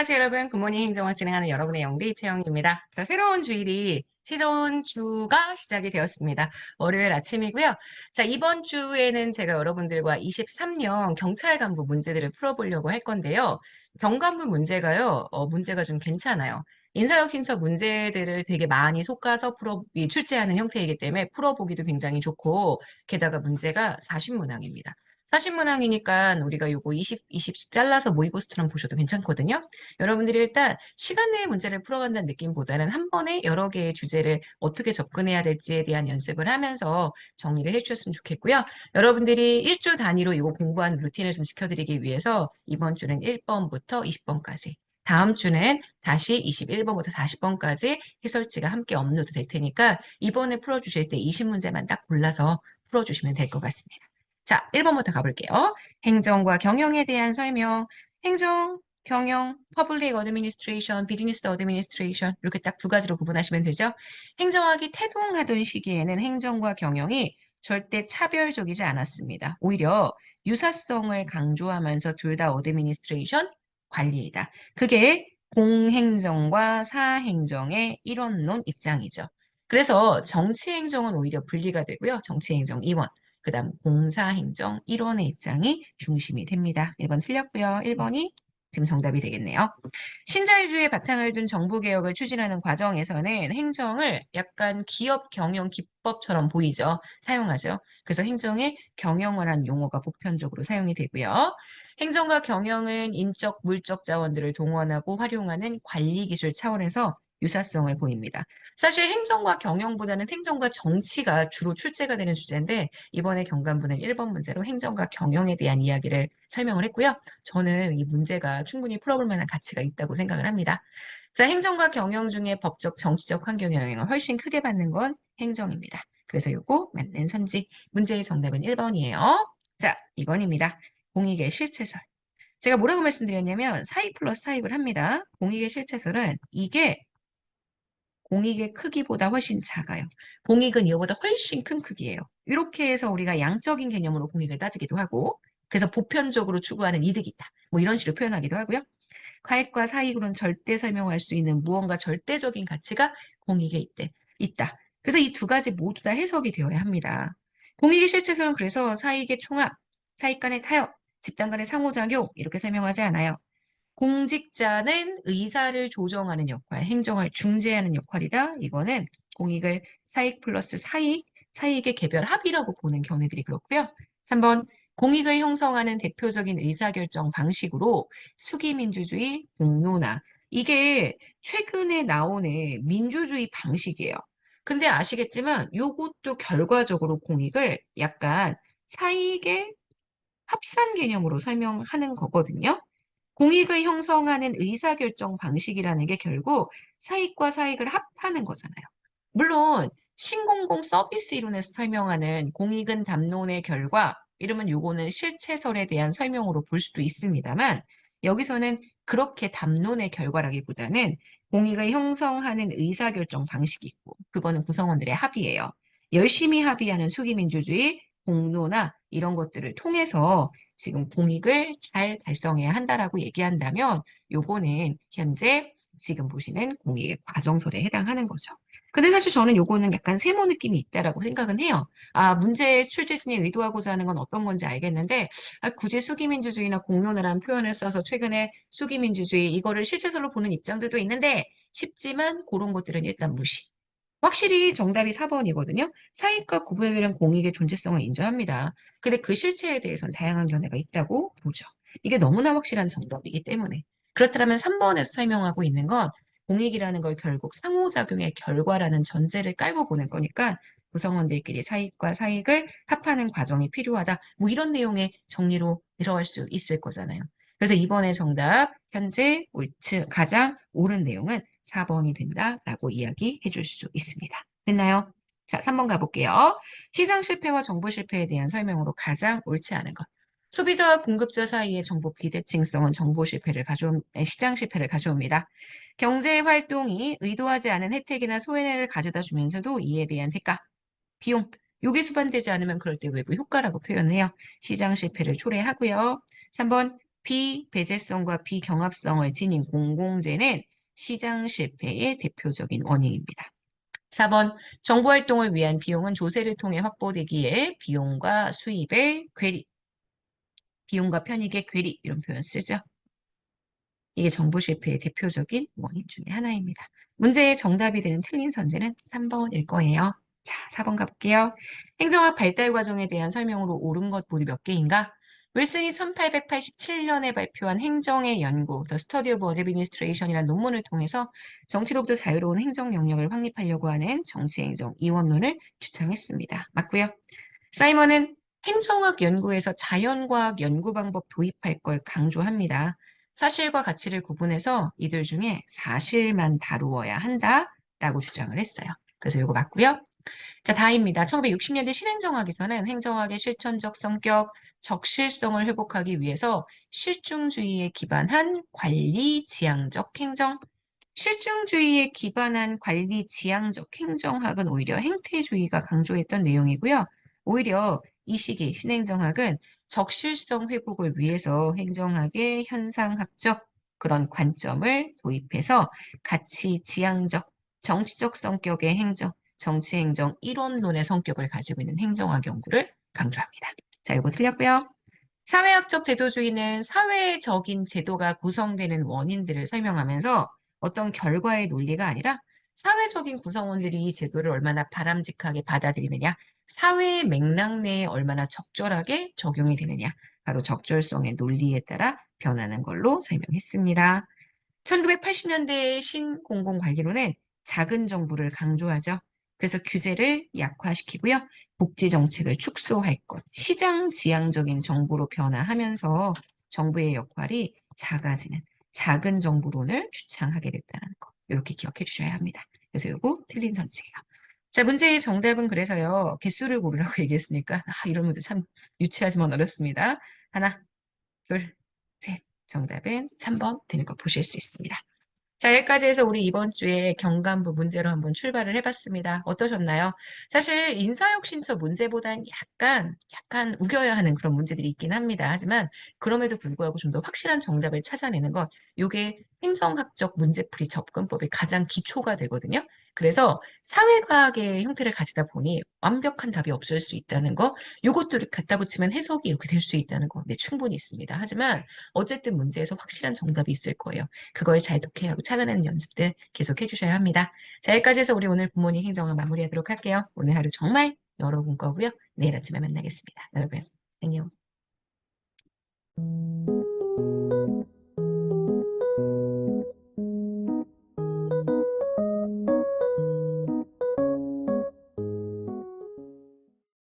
안녕하세요, 여러분. 굿모닝 행정학 진행하는 여러분의 영디 최영입니다. 자, 새로운 주가 시작이 되었습니다. 월요일 아침이고요. 자, 이번 주에는 제가 여러분들과 23년 경찰 간부 문제들을 풀어보려고 할 건데요. 경간부 문제가요, 문제가 좀 괜찮아요. 인사혁신처 문제들을 되게 많이 속아서 출제하는 형태이기 때문에 풀어보기도 굉장히 좋고, 게다가 문제가 40문항입니다. 40문항이니까 우리가 요거 20씩 잘라서 모의고스처럼 보셔도 괜찮거든요. 여러분들이 일단 시간 내에 문제를 풀어간다는 느낌보다는 한 번에 여러 개의 주제를 어떻게 접근해야 될지에 대한 연습을 하면서 정리를 해주셨으면 좋겠고요. 여러분들이 일주 단위로 이거 공부하는 루틴을 좀 지켜드리기 위해서 이번 주는 1번부터 20번까지, 다음 주는 다시 21번부터 40번까지 해설지가 함께 업로드 될 테니까 이번에 풀어주실 때 20문제만 딱 골라서 풀어주시면 될 것 같습니다. 자, 1번부터 가볼게요. 행정과 경영에 대한 설명. 행정, 경영, 퍼블릭 어드미니스트레이션, 비즈니스 어드미니스트레이션 이렇게 딱 두 가지로 구분하시면 되죠. 행정학이 태동하던 시기에는 행정과 경영이 절대 차별적이지 않았습니다. 오히려 유사성을 강조하면서 둘 다 어드미니스트레이션, 관리이다. 그게 공행정과 사행정의 일원론 입장이죠. 그래서 정치행정은 오히려 분리가 되고요. 정치행정 2원. 그 다음 공사행정 1원의 입장이 중심이 됩니다. 1번 틀렸고요. 1번이 지금 정답이 되겠네요. 신자유주의의 바탕을 둔 정부개혁을 추진하는 과정에서는 행정을 약간 기업 경영 기법처럼 보이죠. 사용하죠. 그래서 행정에 경영관한 용어가 보편적으로 사용이 되고요. 행정과 경영은 인적, 물적 자원들을 동원하고 활용하는 관리기술 차원에서 유사성을 보입니다. 사실 행정과 경영보다는 행정과 정치가 주로 출제가 되는 주제인데 이번에 경관부는 1번 문제로 행정과 경영에 대한 이야기를 설명을 했고요. 저는 이 문제가 충분히 풀어볼 만한 가치가 있다고 생각을 합니다. 자, 행정과 경영 중에 법적, 정치적 환경 영향을 훨씬 크게 받는 건 행정입니다. 그래서 요거 맞는 선지. 문제의 정답은 1번이에요. 자, 2번입니다. 공익의 실체설. 제가 뭐라고 말씀드렸냐면 사익 플러스 사익을 합니다. 공익의 실체설은 이게 공익의 크기보다 훨씬 작아요. 공익은 이거보다 훨씬 큰 크기예요. 이렇게 해서 우리가 양적인 개념으로 공익을 따지기도 하고, 그래서 보편적으로 추구하는 이득이 있다. 뭐 이런 식으로 표현하기도 하고요. 과익과 사익으로는 절대 설명할 수 있는 무언가 절대적인 가치가 공익에 있다. 그래서 이 두 가지 모두 다 해석이 되어야 합니다. 공익의 실체서는 그래서 사익의 총합, 사익 간의 타협, 집단 간의 상호작용 이렇게 설명하지 않아요. 공직자는 의사를 조정하는 역할, 행정을 중재하는 역할이다. 이거는 공익을 사익 플러스 사익의 개별 합이라고 보는 견해들이 그렇고요. 3번, 공익을 형성하는 대표적인 의사결정 방식으로 수기민주주의, 공론화. 이게 최근에 나오는 민주주의 방식이에요. 근데 아시겠지만 이것도 결과적으로 공익을 약간 사익의 합산 개념으로 설명하는 거거든요. 공익을 형성하는 의사결정 방식이라는 게 결국 사익과 사익을 합하는 거잖아요. 물론 신공공 서비스 이론에서 설명하는 공익은 담론의 결과, 이러면 요거는 실체설에 대한 설명으로 볼 수도 있습니다만 여기서는 그렇게 담론의 결과라기보다는 공익을 형성하는 의사결정 방식이 있고 그거는 구성원들의 합의예요. 열심히 합의하는 수기민주주의, 공론화 이런 것들을 통해서 지금 공익을 잘 달성해야 한다라고 얘기한다면 요거는 현재 지금 보시는 공익의 과정설에 해당하는 거죠. 근데 사실 저는 요거는 약간 세모 느낌이 있다라고 생각은 해요. 아, 문제 출제진이 의도하고자 하는 건 어떤 건지 알겠는데 굳이 수기민주주의나 공론화라는 표현을 써서 최근에 수기민주주의 이거를 실체설로 보는 입장들도 있는데 쉽지만 그런 것들은 일단 무시. 확실히 정답이 4번이거든요. 사익과 구분되는 공익의 존재성을 인정합니다. 근데 그 실체에 대해서는 다양한 견해가 있다고 보죠. 이게 너무나 확실한 정답이기 때문에. 그렇다면 3번에서 설명하고 있는 건 공익이라는 걸 결국 상호작용의 결과라는 전제를 깔고 보는 거니까 구성원들끼리 사익과 사익을 합하는 과정이 필요하다. 뭐 이런 내용의 정리로 들어갈 수 있을 거잖아요. 그래서 이번에 정답 현재 가장 옳은 내용은 4번이 된다라고 이야기해 줄 수 있습니다. 됐나요? 자, 3번 가볼게요. 시장 실패와 정보 실패에 대한 설명으로 가장 옳지 않은 것. 소비자와 공급자 사이의 정보 비대칭성은 시장 실패를 가져옵니다. 경제 활동이 의도하지 않은 혜택이나 소외를 가져다 주면서도 이에 대한 대가, 비용, 요게 수반되지 않으면 그럴 때 외부 효과라고 표현해요. 시장 실패를 초래하고요. 3번, 비배제성과 비경합성을 지닌 공공재는 시장 실패의 대표적인 원인입니다. 4번, 정부활동을 위한 비용은 조세를 통해 확보되기에 비용과 수입의 괴리, 비용과 편익의 괴리 이런 표현 쓰죠. 이게 정부 실패의 대표적인 원인 중에 하나입니다. 문제의 정답이 되는 틀린 선지는 3번일 거예요. 자, 4번 가볼게요. 행정학 발달 과정에 대한 설명으로 옳은 것 모두 몇 개인가? 윌슨이 1887년에 발표한 행정의 연구, The Study of Administration이라는 논문을 통해서 정치로부터 자유로운 행정 영역을 확립하려고 하는 정치행정 이원론을 주창했습니다. 맞고요. 사이먼은 행정학 연구에서 자연과학 연구 방법 도입할 걸 강조합니다. 사실과 가치를 구분해서 이들 중에 사실만 다루어야 한다라고 주장을 했어요. 그래서 이거 맞고요. 자, 다입니다. 1960년대 신행정학에서는 행정학의 실천적 성격, 적실성을 회복하기 위해서 실중주의에 기반한 관리 지향적 행정, 실중주의에 기반한 관리 지향적 행정학은 오히려 행태주의가 강조했던 내용이고요. 오히려 이 시기 신행정학은 적실성 회복을 위해서 행정학의 현상학적 그런 관점을 도입해서 가치 지향적, 정치적 성격의 행정, 정치행정 이론론의 성격을 가지고 있는 행정학 연구를 강조합니다. 자, 이거 틀렸고요. 사회학적 제도주의는 사회적인 제도가 구성되는 원인들을 설명하면서 어떤 결과의 논리가 아니라 사회적인 구성원들이 이 제도를 얼마나 바람직하게 받아들이느냐, 사회의 맥락 내에 얼마나 적절하게 적용이 되느냐, 바로 적절성의 논리에 따라 변하는 걸로 설명했습니다. 1980년대의 신공공관리론은 작은 정부를 강조하죠. 그래서 규제를 약화시키고요. 복지 정책을 축소할 것, 시장 지향적인 정부로 변화하면서 정부의 역할이 작아지는 작은 정부론을 주창하게 됐다는 거. 이렇게 기억해 주셔야 합니다. 그래서 이거 틀린 선지예요. 자, 문제의 정답은 그래서요. 개수를 고르라고 얘기했으니까 이런 문제 참 유치하지만 어렵습니다. 하나, 둘, 셋. 정답은 3번 되는 거 보실 수 있습니다. 자, 여기까지 해서 우리 이번 주에 경간부 문제로 한번 출발을 해봤습니다. 어떠셨나요? 사실 인사혁신처 문제보다는 약간 우겨야 하는 그런 문제들이 있긴 합니다. 하지만 그럼에도 불구하고 좀 더 확실한 정답을 찾아내는 것, 이게 행정학적 문제풀이 접근법의 가장 기초가 되거든요. 그래서 사회과학의 형태를 가지다 보니 완벽한 답이 없을 수 있다는 거, 요것들을 갖다 붙이면 해석이 이렇게 될 수 있다는 거, 네, 충분히 있습니다. 하지만 어쨌든 문제에서 확실한 정답이 있을 거예요. 그걸 잘 독해하고 찾아내는 연습들 계속 해주셔야 합니다. 자, 여기까지 해서 우리 오늘 굿모닝 행정을 마무리하도록 할게요. 오늘 하루 정말 여러분 거고요. 내일 아침에 만나겠습니다. 여러분, 안녕.